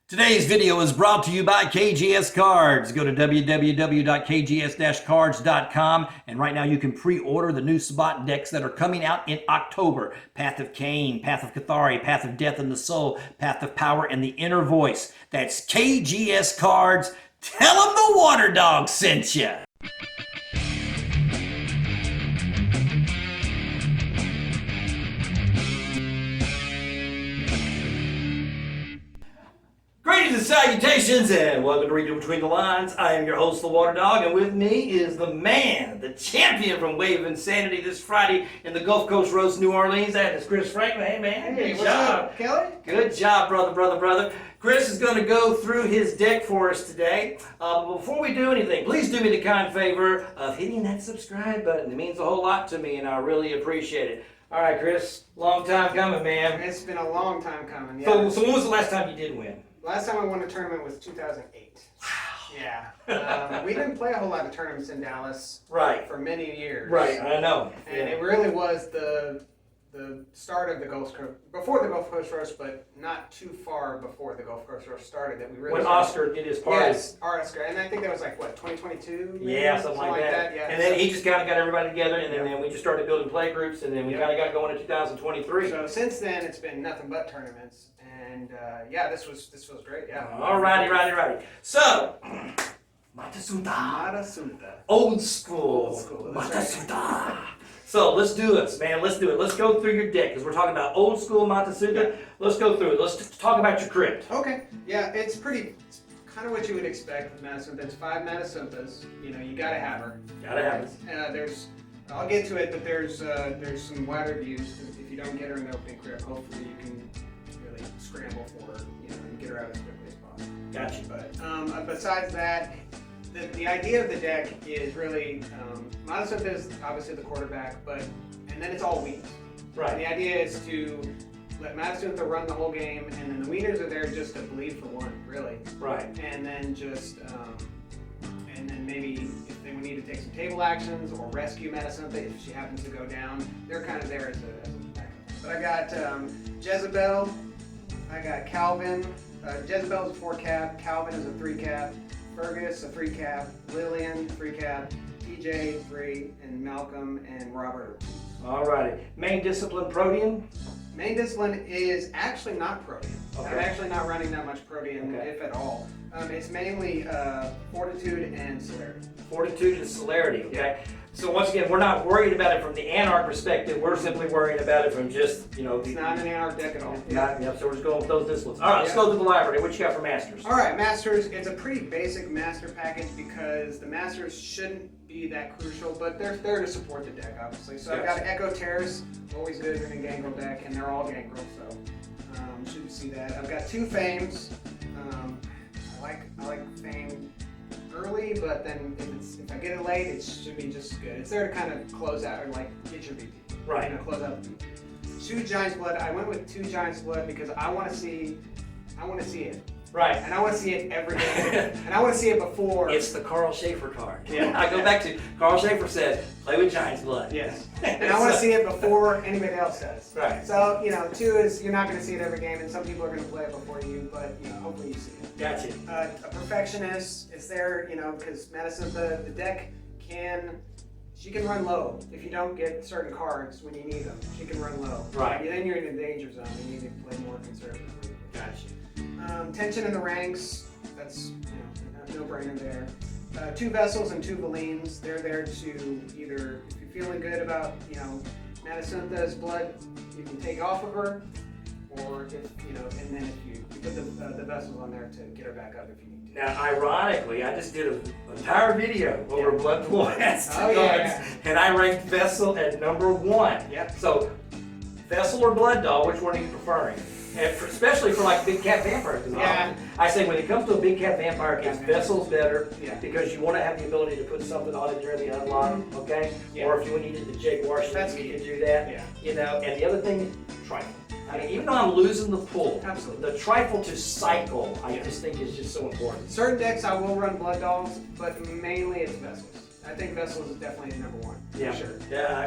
Today's video is brought to you by KGS Cards. Go to www.kgs-cards.com and right now you can pre-order the new Sabbat decks that are coming out in October. Path of Cain, Path of Cathari, Path of Death and the Soul, Path of Power and the Inner Voice. That's KGS Cards. Tell them the Water Dog sent you. Greetings and salutations, and welcome to Reading Between the Lines. I am your host, the Water Dog, and with me is the man, the champion from Wave of Insanity this Friday in the Gulf Coast Roast, New Orleans. That is Chris Franklin. Hey, man. Hey, good what's job. up, Kelly? Good job, brother. Chris is going to go through his deck for us today. Before we do anything, please do me the kind favor of hitting that subscribe button. It means a whole lot to me, and I really appreciate it. All right, Chris, long time coming, man. It's been a long time coming, yeah. So when was the last time you did win? Last time I won a tournament was 2008. Wow. Yeah. We didn't play a whole lot of tournaments in Dallas for many years. Right, I know. And it really was the start of the Gulf Coast, before the Gulf Coast Roast, but not too far before the Gulf Coast Roast started that we really When Oscar did his party. Yes, Oscar. And I think that was like, what, 2022? Maybe? Yeah, something like that. Yeah. And then he just kind of got everybody together, and then we just started building play groups, and then we kind of got going in 2023. So since then, it's been nothing but tournaments. And yeah, this was great. Yeah. Alrighty. So, Matasuntha. Old school. Matasuntha. Right. So let's do this, man. Let's do it. Let's go through your deck because we're talking about old school Matasuntha. Yeah. Let's go through it. Let's talk about your crypt. Okay. Yeah, it's kind of what you would expect with Matasuntha. It's 5 Matasunthas. You know, you gotta have her. I'll get to it, but there's some wider views. If you don't get her in the opening crypt, hopefully you can really scramble for her, and get her out as quickly as possible. Gotcha. But besides that, the idea of the deck is really Matasuntha is obviously the quarterback, and then it's all weeds. Right. And the idea is to let Matasuntha run the whole game, and then the wieners are there just to bleed for one, really. Right. And then and then maybe if they need to take some table actions or rescue Matasuntha if she happens to go down, they're kind of there as a backup. But I got Jezebel, I got Calvin. Jezebel is a 4-cap, Calvin is a 3-cap, Fergus a 3-cap, Lillian 3-cap, TJ 3, and Malcolm and Robert. Alrighty. Main discipline, Protean? Main discipline is actually not Protean. Okay. I'm actually not running that much Protean, if at all. It's mainly Fortitude and Celerity. Fortitude and Celerity, okay. So once again, we're not worried about it from the Anarch perspective. We're simply worried about it from just, It's not an Anarch deck at all. So we're just going with those disciplines. All right, let's go to the library. What you got for Masters? All right, Masters. It's a pretty basic Master package because the Masters shouldn't be that crucial, but they're there to support the deck, obviously. So I've got Echo Terrace, always good in a Gangrel deck, and they're all Gangrel, so should see that. I've got 2 Fames. I like Fame early, but then if I get it late, it should be just good. It's there to kind of close out or like get your VT. Right. Close out the VT. 2 Giant's Blood. I went with 2 Giant's Blood because I want to see it. Right. And I want to see it every day. And I want to see it before. It's the Carl Schaefer card. Yeah. I go back to Carl Schaefer said, play with Giant's Blood. Yes. And I want to see it before anybody else does. Right. So, 2 is you're not going to see it every game, and some people are going to play it before you, but hopefully you see it. Gotcha. A Perfectionist is there, because Matasuntha, the deck she can run low if you don't get certain cards when you need them. She can run low. Right. And then you're in a danger zone. You need to play more conservatively. Gotcha. Tension in the ranks. That's no brainer there. 2 Vessels and 2 Valines. They're there to either, if you're feeling good about Matasuntha's blood, you can take off of her, or if and then if you put the Vessels on there to get her back up if you need to. Now, ironically, I just did an entire video over Blood Points. Oh, yeah. And I ranked Vessel at number 1. Yep. So, Vessel or Blood Dog, which one are you preferring? And especially for like big cat vampires. I say when it comes to a big cat vampire case, Vessel's better because you want to have the ability to put something on it during the unlock, okay? Yeah. Or if you needed the Jake Washington, you can do that. Yeah. And the other thing, trifle. I mean, even though I'm losing the pull, the trifle to cycle, I just think is just so important. Certain decks I will run Blood Dogs, but mainly it's Vessels. I think Vessels is definitely number one. Yeah, For sure. yeah.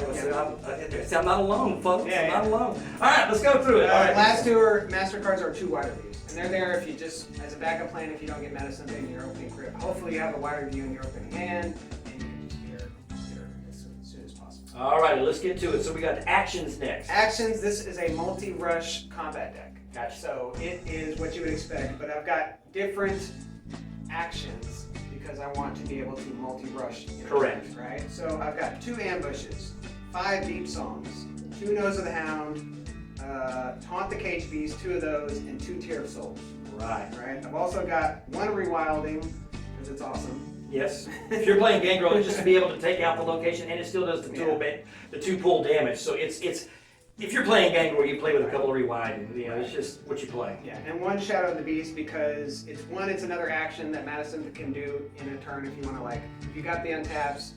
I'm not alone, folks. Yeah, I'm not alone. All right, let's go through it. All right. Last two are MasterCards are 2 wider views, and they're there if you just as a backup plan if you don't get Matasuntha in your opening grip. Hopefully you have a wider view in your opening hand, and you can just get her as soon as possible. All right, let's get to it. So we got actions next. Actions. This is a multi-rush combat deck. Gotcha. So it is what you would expect, but I've got different actions because I want to be able to multi-rush. Correct. Right? So I've got 2 ambushes, 5 deep songs, 2 Nose of the Hound, Taunt the Cage Beast, 2 of those, and 2 Tear of Souls. Right. Right? I've also got 1 Rewilding, because it's awesome. Yes. If you're playing Gangrel, it's just to be able to take out the location, and it still does the 2 pull damage. So it's if you're playing Gangrel, you play with a couple of rewind, and it's just what you play. Yeah, and 1 Shadow of the Beast because it's another action that Matasuntha can do in a turn if you want to if you got the untaps,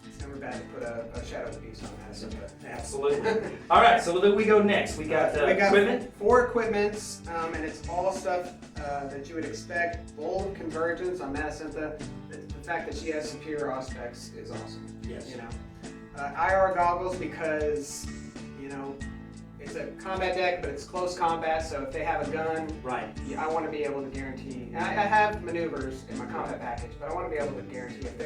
it's never bad to put a Shadow of the Beast on Matasuntha. Absolutely. All right, so then we go next. We got equipment. 4 equipments, and it's all stuff that you would expect. Bold Convergence on Matasuntha. The fact that she has superior aspects is awesome. Yes. IR goggles because it's a combat deck, but it's close combat. So if they have a gun, right, I want to be able to guarantee. And I have maneuvers in my combat package, but I want to be able to guarantee if they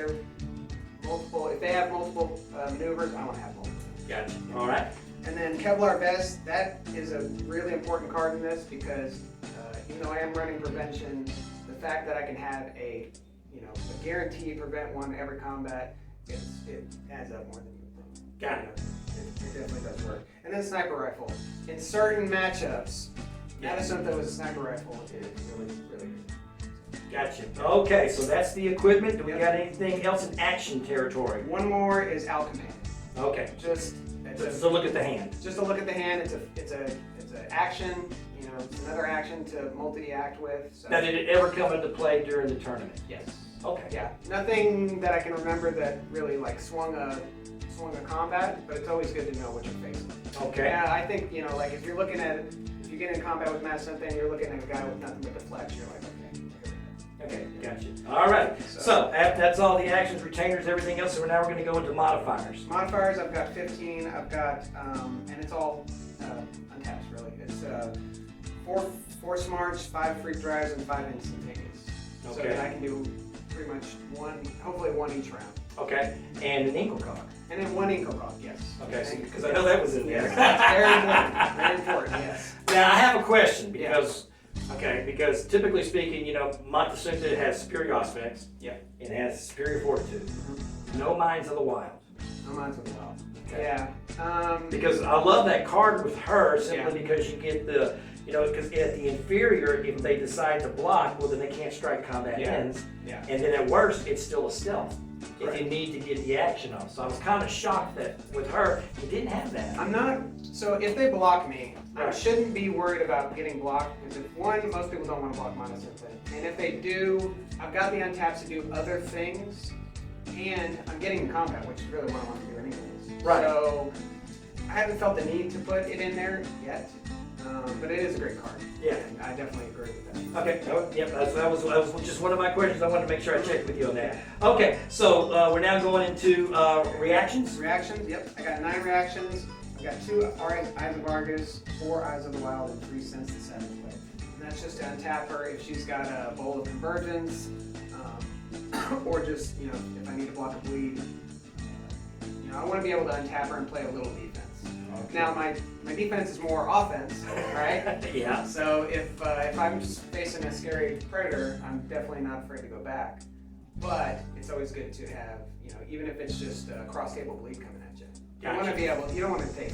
have multiple maneuvers, I want to have multiple. Gotcha. All right. And then Kevlar Vest, that is a really important card in this because even though I am running prevention, the fact that I can have a guarantee prevent 1 every combat, it adds up more than you would think. Got it. It definitely does work. And then Sniper Rifle. In certain matchups, Matasuntha with a Sniper Rifle is really, really good. Gotcha. Okay, so that's the equipment. Do we got anything else in action territory? 1 more is Alchemy. Okay. Just a look at the hand. Just a look at the hand. It's an action. It's another action to multi-act with. So. Now, did it ever come into play during the tournament? Yes. Okay. Yeah. Nothing that I can remember that really swung a combat, but it's always good to know what you're facing. Okay. Yeah, I think if you're looking at if you get in combat with Matasuntha and you're looking at a guy with nothing but deflects, you're like, okay, gotcha. All right. So that's all the actions, retainers, everything else. So now we're going to go into modifiers. Modifiers, I've got 15. I've got and it's all untapped really. It's 4 smarts, 5 freak drives, and 5 instantaneous. Okay. So that I can do pretty much hopefully one each round. Okay. And an inkle cog. And then 1 inkle cog, yes. Okay, because I know that was in there. Yes, very important, yes. Now I have a question because typically speaking, Matasuntha has superior aspects. Yeah. It has superior fortitude. Mm-hmm. No Minds of the Wild. No Minds of the Wild. Okay. Yeah. Because I love that card with her simply because you get the, because at the inferior, if they decide to block, well then they can't strike combat ends. Yeah. And then at worst, it's still a stealth. Right. If you need to get the action off. So I was kind of shocked that with her, you didn't have that. So if they block me, I Right. shouldn't be worried about getting blocked because most people don't want to block Matasuntha. And if they do, I've got the untaps to do other things, and I'm getting in combat, which is really what I want to do anyways. Right. So I haven't felt the need to put it in there yet, but it is a great card. Yeah. And I definitely agree with that. Okay. Yep. That was just one of my questions. I wanted to make sure I checked with you on that. Okay. So we're now going into reactions. Reactions. Yep. I got 9 reactions. I've got 2 Eyes of Argus, 4 Eyes of the Wild, and 3 Sense the Savage Way. And that's just to untap her if she's got a Bowl of Convergence, or just if I need to block a bleed. I want to be able to untap her and play a little defense. Okay. Now my defense is more offense, right? Yeah. So if I'm facing a scary predator, I'm definitely not afraid to go back. But it's always good to have, even if it's just a cross table bleed coming at you. Gotcha. You want to be able. You don't want to take it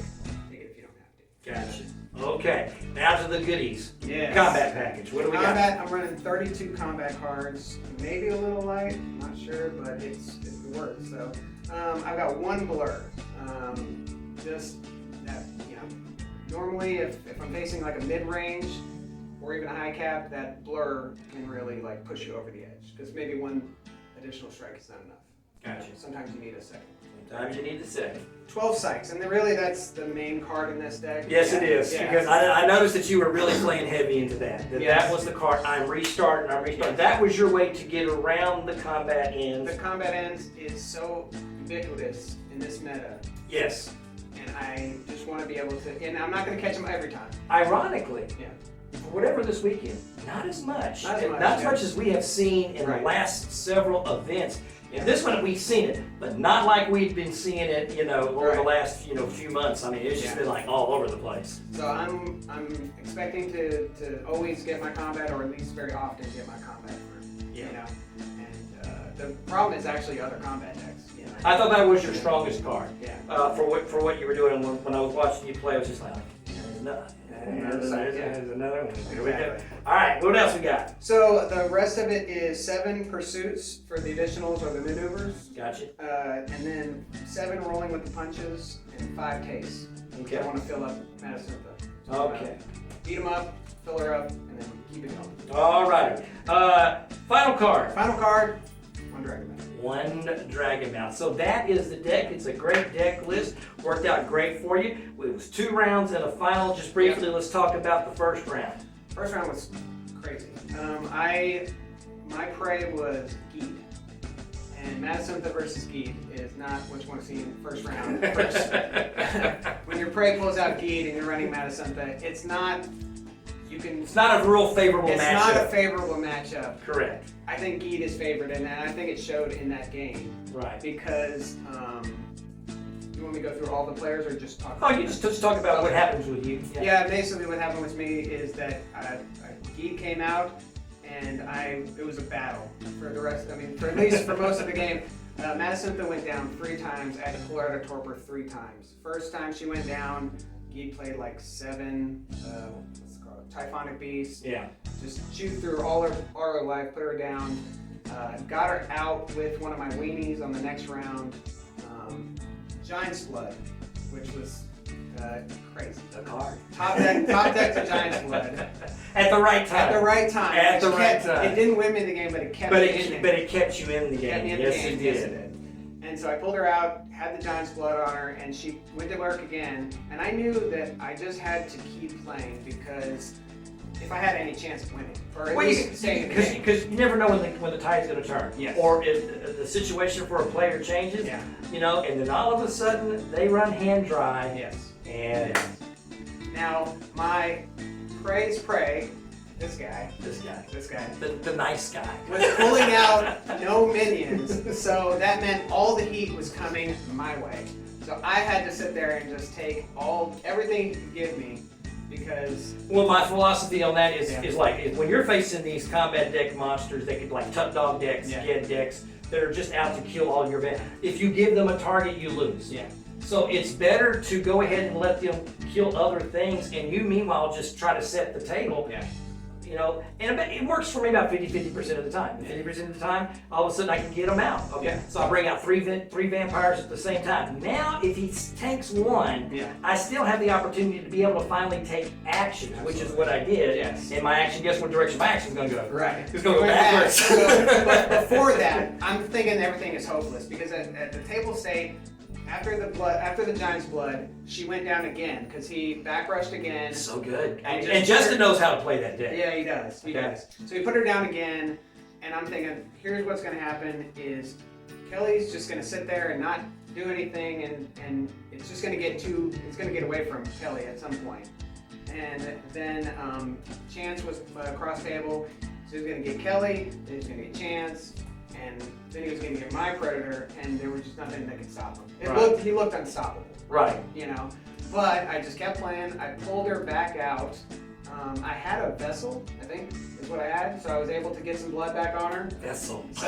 if you don't have to. Gotcha. Okay. Now to the goodies. Yes. Combat package. What do we got? I'm running 32 combat cards. Maybe a little light. I'm not sure, but it works. So I've got 1 blur. Just that, normally if I'm facing like a mid-range or even a high cap, that blur can really push you over the edge because maybe 1 additional strike is not enough. Gotcha. Sometimes you need a second. Sometimes you need the second. 12 psychs, and really that's the main card in this deck. Yes, it is, because I noticed that you were really playing heavy into that. That was the card, I'm restarting. That was your way to get around the combat ends. The combat ends is so ubiquitous in this meta. Yes. And I just want to be able to, and I'm not going to catch them every time. Ironically, Yeah. whatever this weekend, not as much. Not as much as we have seen in the last several events. In this one, we've seen it, but not like we've been seeing it, over the last, few months. I mean, it's just been like all over the place. So I'm expecting to always get my combat, or at least very often get my combat through. Yeah. And the problem is actually other combat decks. I thought that was your strongest card. Yeah. For what you were doing when I was watching you play, I was just like, there's another one. Here we go. All right, what else we got? So the rest of it is 7 pursuits for the additionals or the maneuvers. Gotcha. And then 7 rolling with the punches and 5 tastes. Okay. I want to fill up Matasuntha. Okay. Beat them up, fill her up, and then keep it going. All right. Final card. Final card, 1 Dragon Mount. 1 Dragon Mount. So that is the deck. It's a great deck list. Worked out great for you. It was 2 rounds and a final. Just briefly, let's talk about the first round. First round was crazy. My prey was Geed. And Matasuntha versus Geed is not what you want to see in the first round. When your prey pulls out Geed and you're running Matasuntha, it's not a real favorable matchup. It's not a favorable matchup. Correct. I think Geed is favored, and I think it showed in that game. Right. Because, you want me to go through all the players or just talk about you just talk about what happens with you. Yeah, basically what happened with me is that Geed came out, and it was a battle for the rest, at least for most of the game. Matasuntha went down 3 times. I had to pull her out of torpor 3 times. First time she went down, Geed played like 7, Typhonic Beast. Yeah. Just chewed through all her life, put her down. Got her out with one of my weenies on the next round. Giant's Blood, which was crazy. The card. Top deck to Giant's Blood. At the right time. At the right time. At the right time. It didn't win me the game, but it kept me in the game. But it kept you in the game. Yes, it did. Yes, it did. And so I pulled her out, had the Giant's Blood on her, and she went to work again. And I knew that I just had to keep playing because if I had any chance of winning, or at least staying in the game. Because you never know when the tide's going to turn. Yes. Or if the situation for a player changes. Yeah. And then all of a sudden they run hand dry. Yes. And now my prey's prey, this guy, the nice guy, was pulling out no minions, so that meant all the heat was coming my way. So I had to sit there and just take everything he could give me. Because my philosophy on that is like when you're facing these combat deck monsters, they could like tuck dog decks, Ged decks that are just out to kill all your men. If you give them a target, you lose. Yeah. So it's better to go ahead and let them kill other things, and you meanwhile just try to set the table. Yeah. And it works for me about 50% of the time. 50% of the time, all of a sudden I can get them out. Okay. Yeah. So I bring out three vampires at the same time. Now, if he tanks 1, I still have the opportunity to be able to finally take action, which is what I did. Yes. And my action, guess what direction my action is going to go? Right. It's going to go backwards. But before that, I'm thinking everything is hopeless because at the table state, after the Giant's Blood, she went down again because he back rushed again. So good. And Justin knows how to play that deck. Yeah, he does. He does. So he put her down again, and I'm thinking, here's what's going to happen: is Kelly's just going to sit there and not do anything, and it's just going to get away from Kelly at some point. And then Chance was across table, so he was going to get Kelly, then he was going to get Chance. And then he was going to get my Predator, and there was just nothing that could stop him. He looked unstoppable. Right. But I just kept playing. I pulled her back out. I had a Vessel, I think, is what I had, so I was able to get some blood back on her. Vessel. So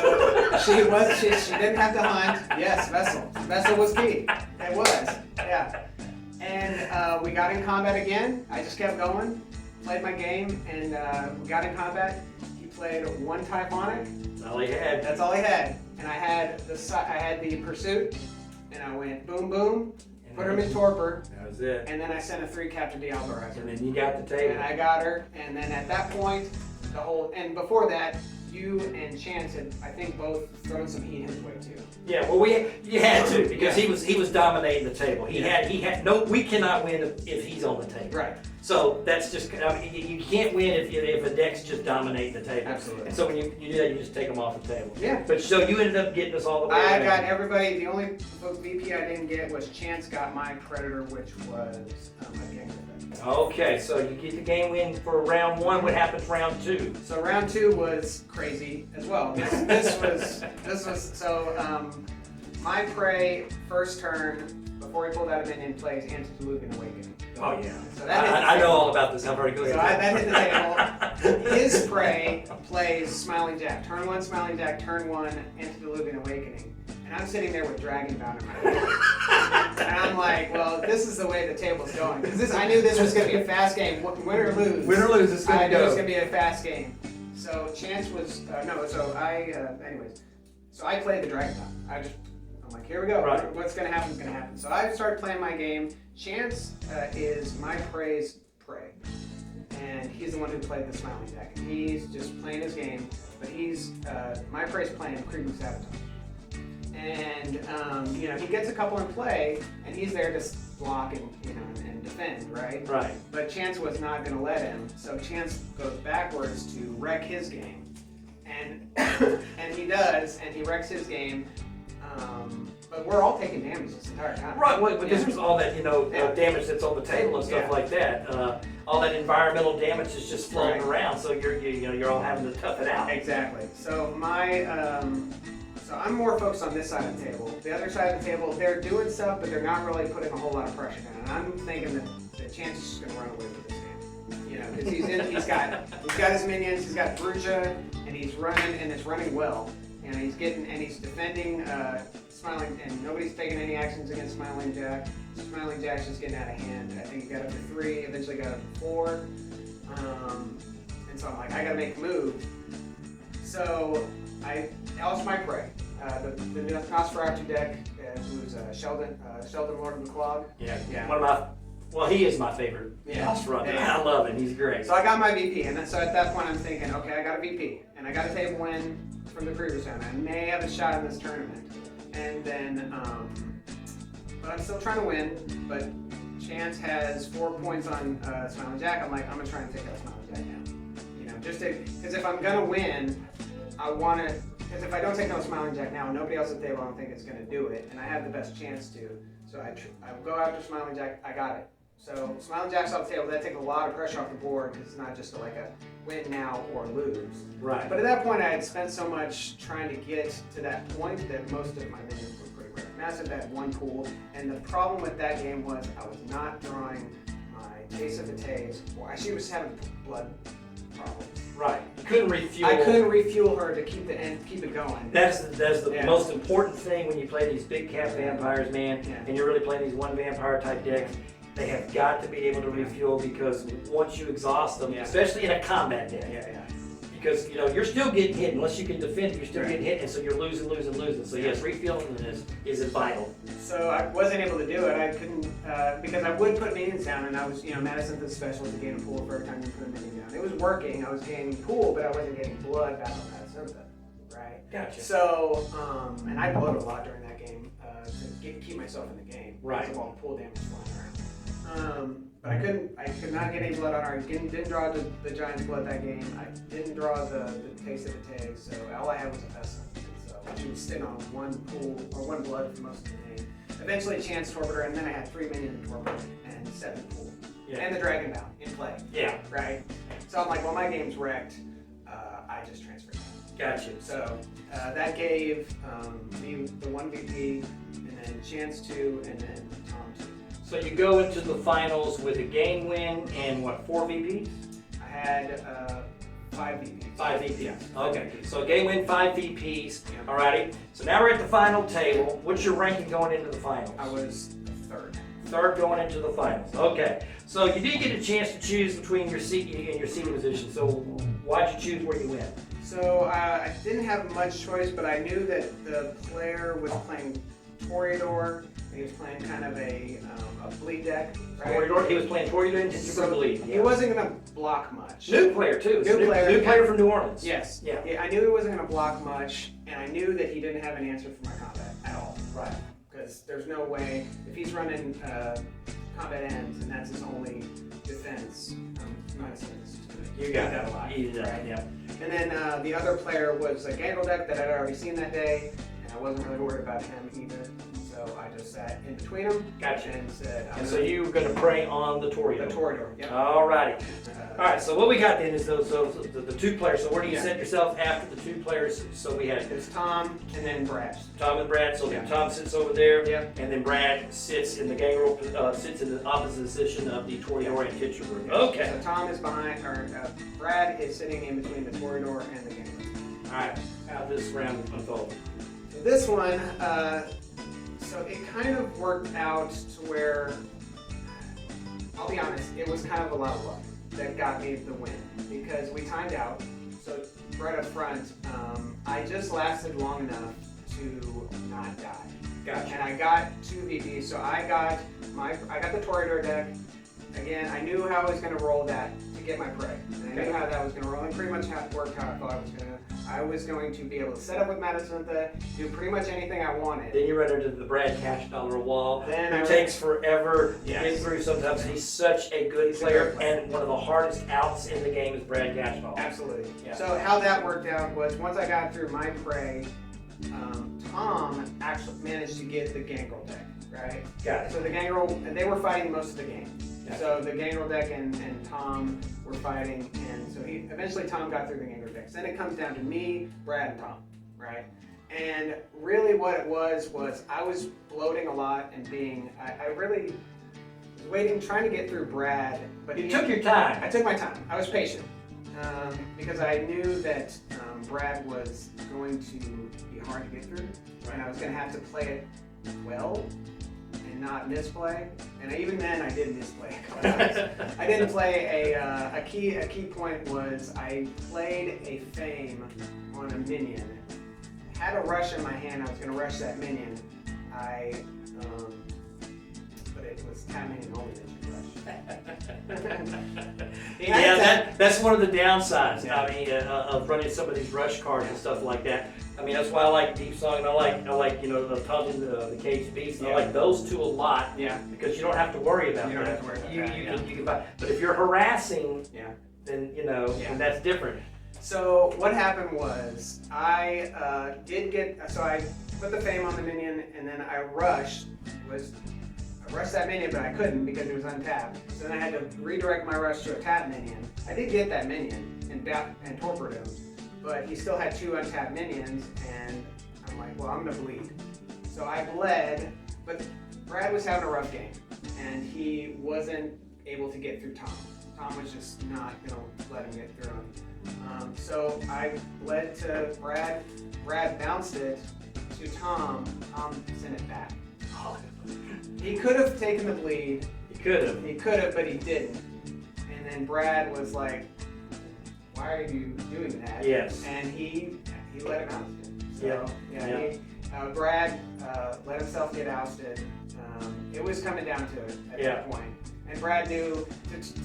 she didn't have to hunt. Yes, Vessel. Vessel was key. It was, yeah. And we got in combat again. I just kept going, played my game, and we got in combat. He played 1 Typhonic. That's all he had. That's all he had. And I had the Pursuit, and I went boom, boom, put him in torpor. That was it. And then I sent a 3 Captain Diablo. And then you got the table. And I got her, and then at that point, and before that, you and Chance had, I think, both thrown some heat his way too. Yeah, well, you had to because he was dominating the table. He had no. We cannot win if he's on the table. Right. So that's just, I mean, you can't win if a deck's just dominating the table. Absolutely. And so when you do that, you just take them off the table. Yeah. But so you ended up getting us all the way. I got everybody. The only VP I didn't get was Chance got my Predator, which was a gang effect. Okay, so you get the game win for round 1. What happens round 2? So round 2 was crazy as well. This was so my prey first turn before he pulled out a minion plays Antediluvian Awakening. Oh yeah. So that I know all about this. I've already gone. So that hit the table. His prey plays Smiling Jack. Turn 1 Smiling Jack. Turn 1 Antediluvian Awakening. And I'm sitting there with Dragonbound in my hand. And I'm like, well, this is the way the table's going. Because I knew this was going to be a fast game. Win or lose. Win or lose, it's going to go. I knew it was going to be a fast game. So Chance was, anyways. So I played the Dragonbound. I'm like, here we go. Right. What's going to happen is going to happen. So I started playing my game. Chance is my prey's prey. And he's the one who played the Smiling Jack. And he's just playing his game. But my prey's playing Creeping Sabbat. And he gets a couple in play, and he's there to block and defend, right? Right. But Chance was not going to let him, so Chance goes backwards to wreck his game, and and he does, and he wrecks his game. But we're all taking damage this entire time. Right, well, because there's all that damage that's on the table and stuff like that. All that environmental damage is just floating around, so you're all having to tough it out. Exactly. So So I'm more focused on this side of the table. The other side of the table, they're doing stuff, but they're not really putting a whole lot of pressure down. And I'm thinking that the Chance is just going to run away with this game. Because he's got his minions, he's got Bruja, and he's running, and it's running well. And he's defending Smiling, and nobody's taking any actions against Smiling Jack. Smiling Jack's just getting out of hand. I think he got up to 3, eventually got up to 4. And so I'm like, I got to make a move. So that was my prey. The Nosferatu deck, who's Sheldon Lord of the Clog. Yeah. He is my favorite. Nosferatu. I love him. He's great. So I got my VP, and so at that point I'm thinking, okay, I got a VP, and I got a table win from the previous round. I may have a shot in this tournament, and then, but I'm still trying to win. But Chance has 4 points on Smiling Jack. I'm like, I'm gonna try and take that Smiling Jack down. Because if I'm gonna win, I want to, because if I don't take no Smiling Jack now, nobody else at the table I don't think is going to do it, and I have the best chance to. So I go after Smiling Jack, I got it. So Smiling Jack's off the table, that takes a lot of pressure off the board, because it's not just like a win now or lose. Right. But at that point I had spent so much trying to get to that point that most of my minions were pretty rare. Massive had 1 pool, and the problem with that game was I was not drawing my Taste of VTES, or she was having blood problems. Right. You couldn't refuel. I couldn't refuel her to keep it going. That's the most important thing when you play these big cap vampires, man, and you're really playing these 1 vampire type decks. They have got to be able to refuel, because once you exhaust them, especially in a combat deck, because you're still getting hit unless you can defend. You're still getting hit, and so you're losing. So yes, refueling is vital. So I wasn't able to do it. I couldn't because I would put minions down, and I was Matasuntha's special to gain a pool for every time you put a minion down. It was working. I was gaining pool, but I wasn't getting blood back on Matasuntha. Right. Gotcha. So and I bloated a lot during that game to keep myself in the game. Right. Because of all the pool damage flying around. But I could not get any blood on her. I didn't draw the Giant's blood that game. I didn't draw the Taste of VTES, so all I had was a Pestilence. So she was sitting on 1 pool, or 1 blood for most of the game. Eventually Chance Torpedo, and then I had 3 minions in Torpedo, and 7 pool. And the Dragonbound in play. Yeah. Right? So I'm like, well, my game's wrecked. I just transferred. Gotcha. So that gave me the 1 VP, and then Chance 2, and then Tom 2. So you go into the finals with a game win and 4 VPs? I had 5 VPs. 5 VPs. Okay. So game win, 5 VPs. Alrighty. So now we're at the final table. What's your ranking going into the finals? I was 3rd. 3rd going into the finals. Okay. So you did get a chance to choose between your seat and your seating position. So why'd you choose where you went? So I didn't have much choice, but I knew that the player was playing Toreador. He was playing kind of a bleed deck, right? Toreador, he was playing Toreador and Gingerbread Bleed. He wasn't going to block much. New player too. New player from New Orleans. Yes. Yeah. I knew he wasn't going to block much, and I knew that he didn't have an answer for my combat at all. Right. Because there's no way, if he's running combat ends and that's his only defense, You got that a lot. You did that, right? yeah. And then the other player was a Gangrel deck that I'd already seen that day, and I wasn't really worried about him either. So I just sat in between them. Gotcha. And said, And so you were going to prey on the Toreador. The Toreador, yep. Alrighty. Alright, so what we got then is the two players. So where do you set yourself after the two players? So we had It's Tom and then Brad. Tom and Brad. So Yeah. Tom sits over there, Yep. and then Brad sits in the Gangrel, sits in the opposite position of the Toreador and Gingerbread. Okay. So Tom is behind, or Brad is sitting in between the Toreador and the Gangrel. Alright, how this round unfold? So this one, so it kind of worked out to where, I'll be honest, it was kind of a lot of luck that got me the win because we timed out. So right up front, I just lasted long enough to not die. Gotcha. And I got 2 VPs. So I got the Toreador deck. Again, I knew how I was going to roll that to get my prey. And I knew how that was going to roll, and pretty much how it worked how I thought it was going to. I was going to be able to set up with Matasuntha, do pretty much anything I wanted. Then you run into the Brad Cash Dollar wall. Then It takes forever to Yes. get through sometimes. He's such a good He's a player, good player. and one of the hardest outs in the game is Brad Cash Dollar. Absolutely. Yeah. So how that worked out was once I got through my prey, Tom actually managed to get the Gangrel deck, right? Got it. So the Gangrel, and they were fighting most of the game. Gotcha. So the Gangrel deck and Tom were fighting, and so eventually Tom got through the Gangrel decks. Then it comes down to me, Brad, and Tom, right? And really what it was I was bloating a lot and I really was waiting, trying to get through Brad, but You took your time. I took my time. I was patient because I knew that Brad was going to be hard to get through, and I was going to have to play it well and not misplay. And even then, I did misplay. I didn't play a key point was I played a fame on a minion. Had a rush in my hand. I was going to rush that minion. But it was tap minion only that you rush. Yeah, that's one of the downsides. Yeah. I mean, of running some of these rush cards and stuff like that. I mean, that's why I like Deep Song, and I like the Taunting the Caged Beast. And I like those two a lot. Yeah. Because you don't have to worry about that. You don't have to worry about that, You can buy. But if you're harassing, Yeah. then then that's different. So what happened was I I put the fame on the minion, and then I rushed that minion, but I couldn't because it was untapped. So then I had to redirect my rush to a tap minion. I did get that minion and torpedoed him, but he still had 2 untapped minions, and I'm like, well, I'm gonna bleed. So I bled, but Brad was having a rough game, and he wasn't able to get through Tom. Tom was just not gonna let him get through him. So I bled to Brad. Brad bounced it to Tom. Tom sent it back. He could have taken the bleed. You could have. He could have, but he didn't. And then Brad was like, "Why are you doing that?" Yes. And he let him ousted. So Yeah. Brad let himself get ousted. It was coming down to it at that point. And Brad knew,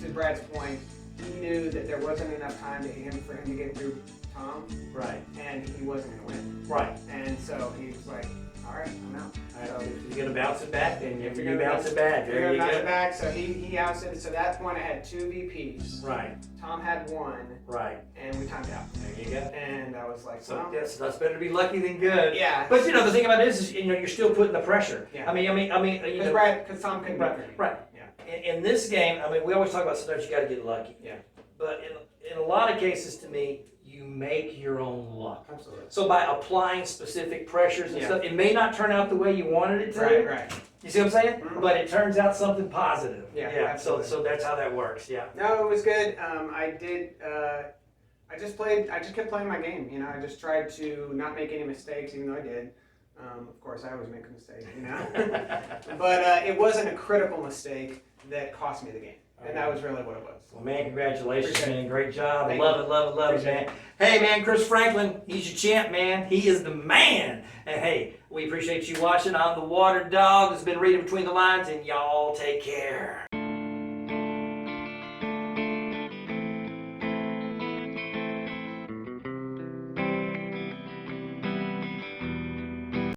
to Brad's point, he knew that there wasn't enough time for him to get through Tom. Right. And he wasn't going to win. Right. And so he was like, all right, I'm out. So if you're going to bounce it back, then If you you're gonna bounce it back. You're There going you to bounce it go. back. So he ousted. So at that point, I had 2 VPs. Right. Tom had 1. Right. And we timed out. There you go. And I was like, So well, yes, that's better to be lucky than good. yeah. But the thing about it is you're still putting the pressure. Yeah. I mean, Because Tom couldn't Right, get through. right. Yeah. In this game, I mean, we always talk about sometimes you got to get lucky. Yeah. But in a lot of cases, to me, you make your own luck. Absolutely. So by applying specific pressures and Yeah. stuff, it may not turn out the way you wanted it to. Right. You see what I'm saying? Mhm. But it turns out something positive. Yeah, So absolutely. that's how that works. Yeah. No, it was good. I just kept playing my game. I just tried to not make any mistakes, even though I did. Of course, I always make a mistake, But it wasn't a critical mistake that cost me the game. And that was really what it was. Well, man, congratulations, Appreciate man. Great job. Thank Love you. it, love it, love it, Appreciate man. Hey, man, Chris Franklin, he's your champ, man. He is the man. And hey, we appreciate you watching. I'm the Water Dog. This has been Reading Between the Lines, and y'all take care.